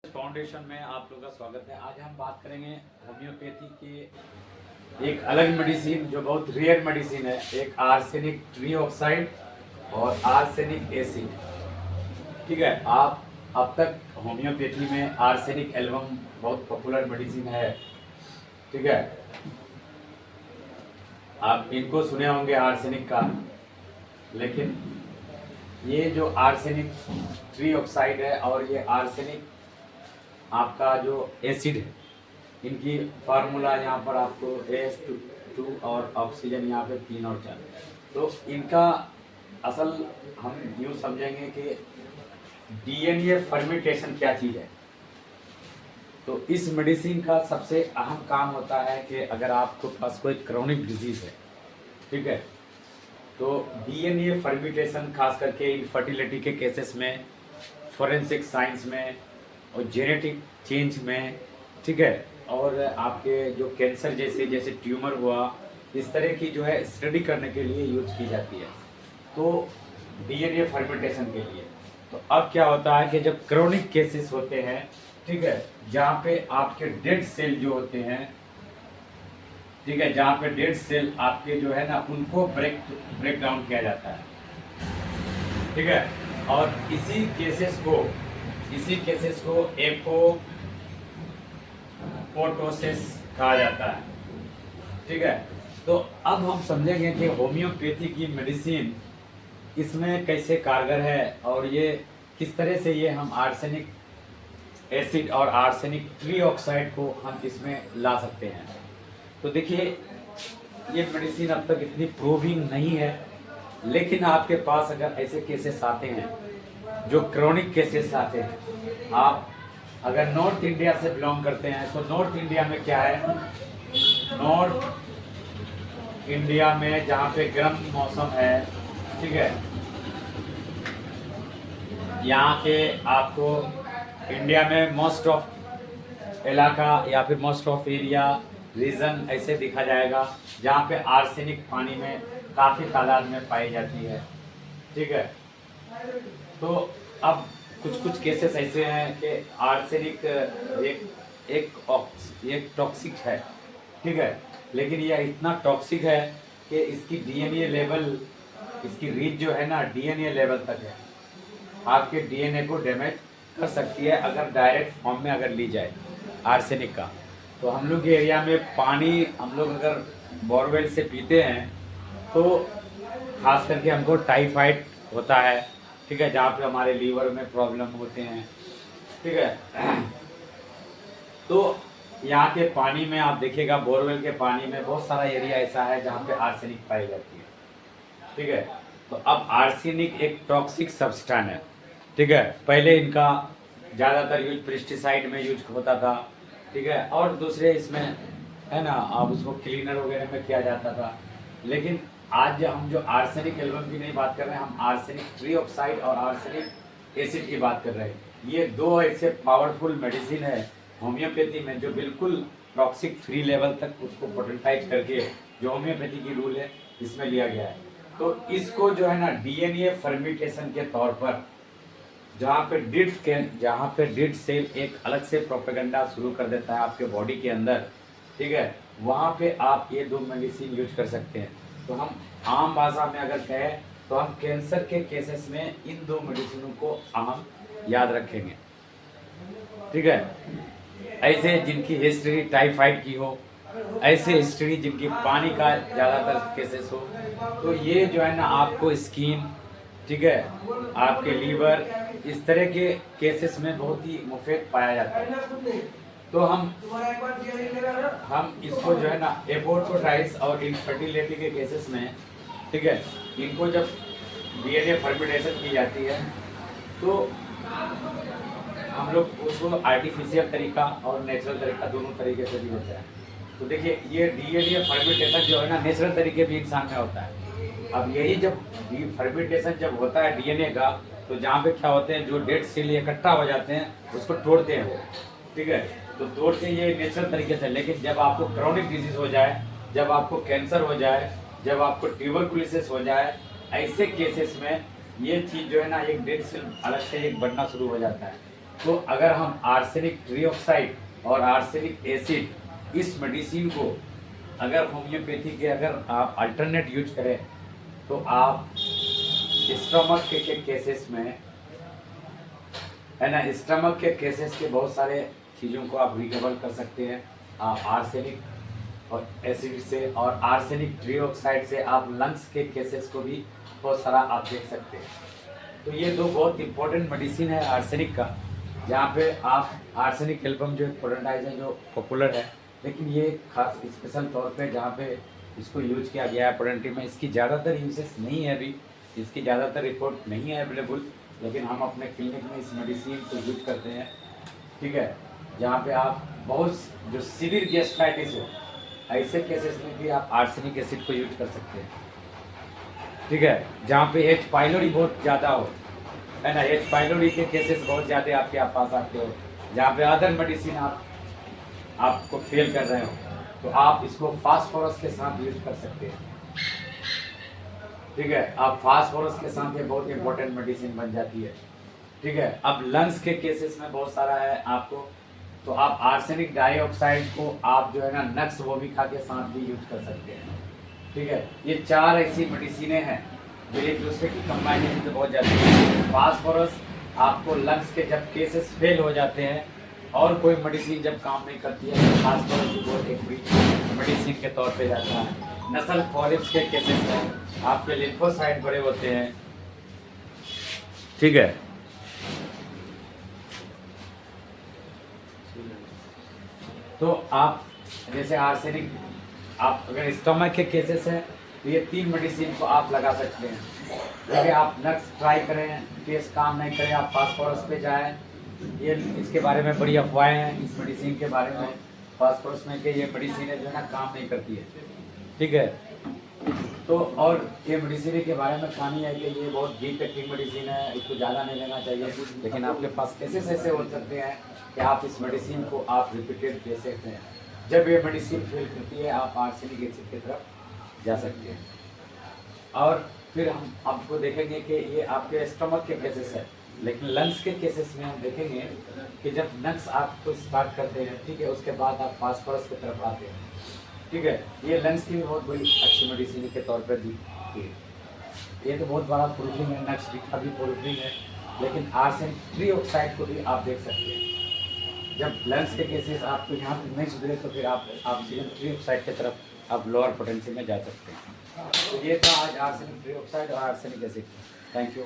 Foundation में आप लोगों का स्वागत है। आज हम बात करेंगे होम्योपैथी के एक अलग मेडिसिन जो बहुत रेयर मेडिसिन है, एक आर्सेनिक ट्रीऑक्साइड और आर्सेनिक एसिड। ठीक है, आप अब तक होम्योपैथी में आर्सेनिक एल्बम बहुत पॉपुलर मेडिसिन है। ठीक है, आप इनको सुने होंगे आर्सेनिक का, लेकिन ये जो आर्सेनिक ट्रीऑक्साइड है और ये आर्सेनिक आपका जो एसिड है, इनकी फार्मूला यहाँ पर आपको AS2 और ऑक्सीजन यहाँ पे 3 और 4। तो इनका असल हम यूँ समझेंगे कि DNA फर्मेंटेशन क्या चीज़ है। तो इस मेडिसिन का सबसे अहम काम होता है कि अगर आपको पास कोई क्रोनिक डिजीज़ है, ठीक है, तो DNA फर्मेंटेशन खास करके इनफर्टिलिटी के केसेस में, फोरेंसिक साइंस में और जेनेटिक चेंज में, ठीक है, और आपके जो कैंसर जैसे ट्यूमर हुआ, इस तरह की जो है स्टडी करने के लिए यूज की जाती है, तो DNA फर्मेंटेशन के लिए। तो अब क्या होता है कि जब क्रोनिक केसेस होते हैं, ठीक है, जहाँ पे आपके डेड सेल जो होते हैं, ठीक है, जहाँ पे डेड सेल आपके जो है ना, उनको ब्रेक डाउन किया जाता है। ठीक है, और इसी केसेस को एपोप्टोसिस कहा जाता है। ठीक है, तो अब हम समझेंगे कि होम्योपैथी की मेडिसिन इसमें कैसे कारगर है और ये किस तरह से ये हम आर्सेनिक एसिड और आर्सेनिक ट्रीऑक्साइड को हम इसमें ला सकते हैं। तो देखिए, ये मेडिसिन अब तक इतनी प्रूविंग नहीं है, लेकिन आपके पास अगर ऐसे केसेस आते हैं जो क्रोनिक केसेस आते हैं, आप अगर नॉर्थ इंडिया से बिलोंग करते हैं, तो नॉर्थ इंडिया में क्या है, नॉर्थ इंडिया में जहाँ पे गर्म मौसम है, ठीक है, यहाँ के आपको इंडिया में मोस्ट ऑफ इलाका या फिर मोस्ट ऑफ एरिया रीजन ऐसे दिखा जाएगा जहाँ पे आर्सेनिक पानी में काफ़ी तादाद में पाई जाती है। ठीक है, तो अब कुछ केसेस ऐसे हैं कि आर्सेनिक एक टॉक्सिक है, ठीक है, लेकिन यह इतना टॉक्सिक है कि इसकी DNA लेवल, इसकी रीच जो है ना, DNA लेवल तक है, आपके DNA को डैमेज कर सकती है अगर डायरेक्ट फॉर्म में अगर ली जाए आर्सेनिक का। तो हम लोग के एरिया में पानी हम लोग अगर बोरवेल से पीते हैं तो खास करके हमको टाइफाइड होता है, ठीक है, जहाँ पे हमारे लीवर में प्रॉब्लम होते हैं। ठीक है, तो यहाँ के पानी में आप देखिएगा, बोरवेल के पानी में बहुत सारा एरिया ऐसा है जहाँ पे आर्सेनिक पाई जाती है। ठीक है, तो अब आर्सेनिक एक टॉक्सिक सब्सटेंस है। ठीक है, पहले इनका ज़्यादातर यूज पेस्टिसाइड में यूज होता था, ठीक है, और दूसरे इसमें है ना, अब उसको क्लीनर वगैरह में किया जाता था। लेकिन आज हम जो आर्सेनिक एल्बम की नहीं बात कर रहे हैं, हम आर्सेनिक ट्रीऑक्साइड और आर्सेनिक एसिड की बात कर रहे हैं। ये दो ऐसे पावरफुल मेडिसिन है होम्योपैथी में जो बिल्कुल टॉक्सिक फ्री लेवल तक उसको पोटेंटाइज करके, जो होम्योपैथी की रूल है, इसमें लिया गया है। तो इसको जो है ना, DNA फर्मेंटेशन के तौर पर जहाँ पे डेड सेल एक अलग से प्रोपेगेंडा शुरू कर देता है आपके बॉडी के अंदर, ठीक है, वहाँ पे आप ये दो मेडिसिन यूज कर सकते हैं। तो हम आम भाषा में अगर कहें तो हम कैंसर के केसेस में इन दो मेडिसिनों को हम याद रखेंगे। ठीक है, ऐसे जिनकी हिस्ट्री टाइफाइड की हो, ऐसे हिस्ट्री जिनकी पानी का ज़्यादातर केसेस हो, तो ये जो है ना आपको स्किन, ठीक है, आपके लीवर, इस तरह के केसेस में बहुत ही मुफीद पाया जाता है। तो हम इसको जो है ना एपोप्टोसिस और इनफर्टिलिटी के केसेस में, ठीक है, इनको जब DNA फर्मेंटेशन की जाती है तो हम लोग उसको आर्टिफिशियल तरीका और नेचुरल तरीका दोनों तरीके से भी होता है। तो देखिए, ये DNA फर्मेंटेशन जो है ना, नेचुरल तरीके भी इंसान में होता है। अब यही जब फर्मेंटेशन जब होता है DNA का, तो जहाँ पे क्या होते हैं, जो डेड सेल इकट्ठा हो जाते हैं उसको तोड़ते हैं वो, ठीक है, तो तोड़ते हैं ये नेचुरल तरीके से। लेकिन जब आपको क्रोनिक डिजीज हो जाए, जब आपको कैंसर हो जाए, जब आपको ट्यूबरकुलोसिस हो जाए, ऐसे केसेस में ये चीज़ जो है ना, एक डेड सेल अलग से एक बनना शुरू हो जाता है। तो अगर हम आर्सेनिक ट्रीऑक्साइड और आर्सेनिक एसिड इस मेडिसिन को अगर होम्योपैथी के अगर आप अल्टरनेट यूज करें तो आप स्टमक के केसेस में है ना, स्टमक के केसेस के बहुत सारे चीज़ों को आप रिकवर कर सकते हैं। आप आर्सेनिक और एसिड से और आर्सेनिक ट्रीऑक्साइड से आप लंग्स के केसेस को भी बहुत सारा आप देख सकते हैं। तो ये दो बहुत इंपॉर्टेंट मेडिसिन है आर्सेनिक का, जहाँ पे आप आर्सेनिक एल्बम जो एक पोडेंटाइज है जो पॉपुलर है, लेकिन ये खास स्पेशल तौर पे जहाँ पे इसको यूज किया गया है पोडेंटी में, इसकी ज़्यादातर यूजेस नहीं है अभी, इसकी ज़्यादातर रिपोर्ट नहीं है अवेलेबल, लेकिन हम अपने क्लिनिक में इस मेडिसिन को यूज करते हैं। ठीक है, जहाँ पे आप बहुत जो सीवियर गैस्ट्राइटिस हो ऐसे केसेस में भी आप आर्सेनिक एसिड को यूज कर सकते हैं। ठीक है, जहाँ पे एच पाइलोरी बहुत ज़्यादा हो, है ना, एच पाइलोरी के केसेस बहुत ज़्यादा आपके पास आते हो, जहाँ पे अदर मेडिसिन आपको फेल कर रहे हो, तो आप इसको फास्फोरस के साथ यूज कर सकते हैं। ठीक है, आप फास्फोरस के साथ ये बहुत इंपॉर्टेंट मेडिसिन बन जाती है। ठीक है, अब लंग्स के केसेस में बहुत सारा है आपको, तो आप आर्सेनिक डाइऑक्साइड को आप जो है ना नक्स वोमिका के साथ भी यूज कर सकते हैं। ठीक है, ये चार ऐसी मेडिसिनें हैं जो एक दूसरे की कंबाइनेशन से बहुत ज़्यादा है। फास्फोरस आपको लंग्स के जब केसेस फेल हो जाते हैं और कोई मेडिसिन जब काम नहीं करती है तो फास्फोरस भी बहुत एक बड़ी मेडिसिन के तौर पे जाता है। नसल पॉलिप्स के केसेस में आपके लिम्फोसाइट बड़े होते हैं। ठीक है, तो आप जैसे आर्सेनिक आप अगर स्टमक के केसेस हैं तो ये तीन मेडिसिन को आप लगा सकते हैं। देखिए, आप नक्स ट्राई करें, केस काम नहीं करें, आप फास्फोरस पे जाएं। ये इसके बारे में बड़ी अफवाहें हैं इस मेडिसिन के बारे में, फास्फोरस में कि ये मेडिसिन जो है ना काम नहीं करती है। ठीक है, तो और ये मेडिसिन के बारे में कहानी है कि ये बहुत डिफेक्टिव मेडिसिन है, इसको ज़्यादा नहीं लेना चाहिए, लेकिन आपके पास केसेस ऐसे हो सकते हैं कि आप इस मेडिसिन को आप रिपीटेड ले सकते हैं। जब ये मेडिसिन फेल करती है आप आर्सेनिक एसिड की तरफ जा सकते हैं। और फिर हम आपको देखेंगे कि ये आपके स्टमक के केसेस है, लेकिन लंग्स के केसेस में हम देखेंगे कि जब नक्स आपको स्टार्ट करते हैं, ठीक है, उसके बाद आप फास्फोरस की तरफ आते हैं। ठीक है, ये लंग्स की भी बहुत बड़ी अच्छी मेडिसिन के तौर पर दिखती है। ये तो बहुत बड़ा प्रूफिंग है, नक्स का भी प्रूफिंग है, लेकिन आर्सेनिक ट्रीऑक्साइड को भी आप देख सकते हैं। जब लंग्स के केसेस आपको यहाँ पे नहीं सुधरे तो फिर आप ट्रीऑक्साइड की तरफ आप लोअर पोटेंशियल में जा सकते हैं। तो ये था आज आर्सेनिक ट्रीऑक्साइड और आर्सेनिक एसिड। Thank you.